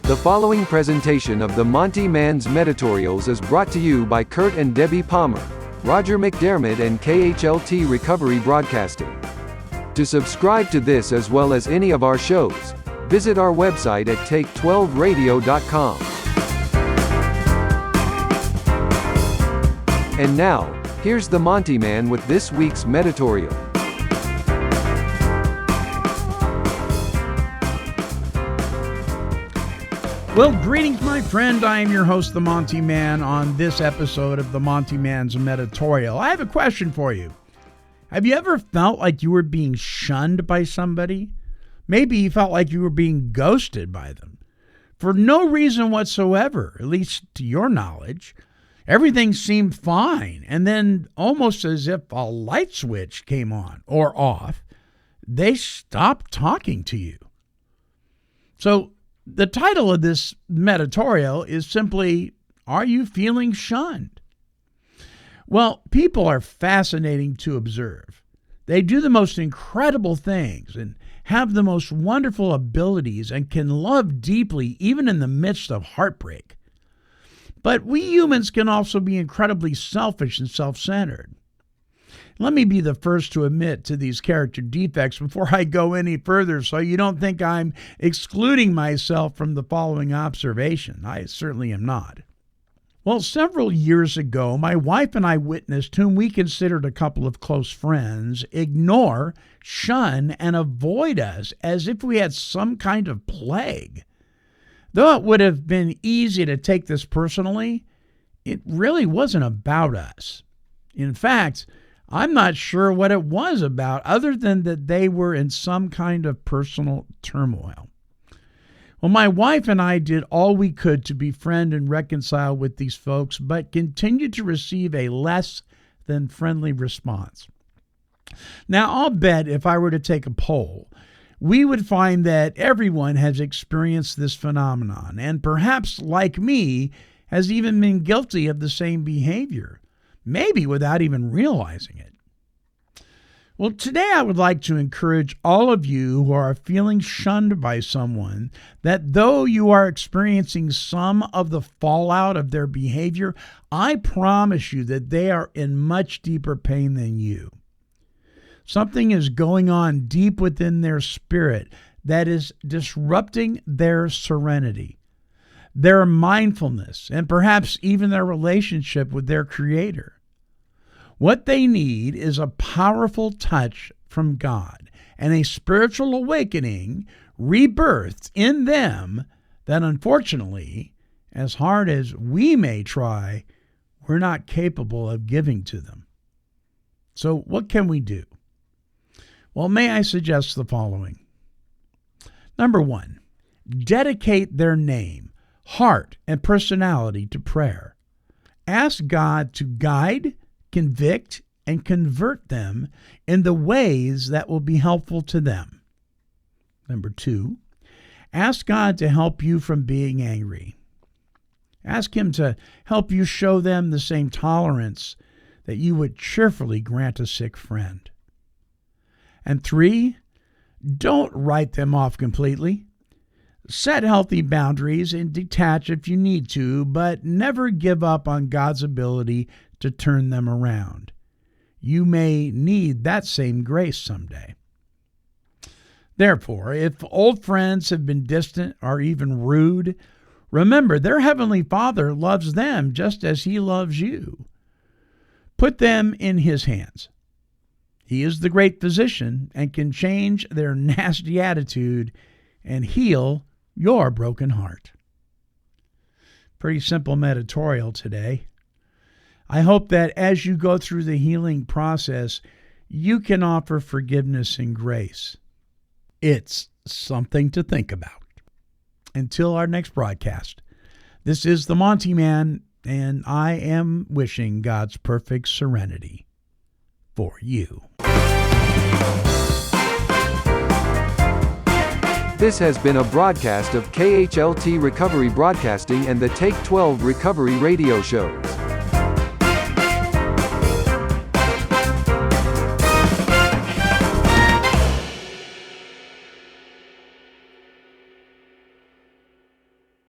The following presentation of the Monty'man's Meditorials is brought to you by Kurt and Debbie Palmer, Roger McDermott and KHLT Recovery Broadcasting. To subscribe to this as well as any of our shows, visit our website at take12radio.com. And now, here's the Montyman with this week's Meditorial. Well, greetings, my friend. I am your host, the Monty Man, on this episode of the Monty Man's Meditorial. I have a question for you. Have you ever felt like you were being shunned by somebody? Maybe you felt like you were being ghosted by them. For no reason whatsoever, at least to your knowledge. Everything seemed fine, and then almost as if a light switch came on or off, they stopped talking to you. So, the title of this meditorial is simply, Are You Feeling Shunned? Well, people are fascinating to observe. They do the most incredible things and have the most wonderful abilities and can love deeply even in the midst of heartbreak. But we humans can also be incredibly selfish and self-centered. Let me be the first to admit to these character defects before I go any further so you don't think I'm excluding myself from the following observation. I certainly am not. Well, several years ago, my wife and I witnessed whom we considered a couple of close friends ignore, shun, and avoid us as if we had some kind of plague. Though it would have been easy to take this personally, it really wasn't about us. In fact, I'm not sure what it was about other than that they were in some kind of personal turmoil. Well, my wife and I did all we could to befriend and reconcile with these folks, but continued to receive a less than friendly response. Now, I'll bet if I were to take a poll, we would find that everyone has experienced this phenomenon, and perhaps, like me, has even been guilty of the same behavior. Maybe without even realizing it. Well, today I would like to encourage all of you who are feeling shunned by someone that though you are experiencing some of the fallout of their behavior, I promise you that they are in much deeper pain than you. Something is going on deep within their spirit that is disrupting their serenity, their mindfulness, and perhaps even their relationship with their Creator. What they need is a powerful touch from God and a spiritual awakening, rebirthed in them that unfortunately, as hard as we may try, we're not capable of giving to them. So what can we do? Well, may I suggest the following. Number one, dedicate their name, heart, and personality to prayer. Ask God to guide, convict, and convert them in the ways that will be helpful to them. Number two, ask God to help you from being angry. Ask Him to help you show them the same tolerance that you would cheerfully grant a sick friend. And three, don't write them off completely. Set healthy boundaries and detach if you need to, but never give up on God's ability to turn them around. You may need that same grace someday. Therefore, if old friends have been distant or even rude, remember their Heavenly Father loves them just as He loves you. Put them in His hands. He is the great physician and can change their nasty attitude and heal your broken heart. Pretty simple meditorial today. I hope that as you go through the healing process, you can offer forgiveness and grace. It's something to think about. Until our next broadcast, this is the Monty Man, and I am wishing God's perfect serenity for you. This has been a broadcast of KHLT Recovery Broadcasting and the Take 12 Recovery Radio Shows.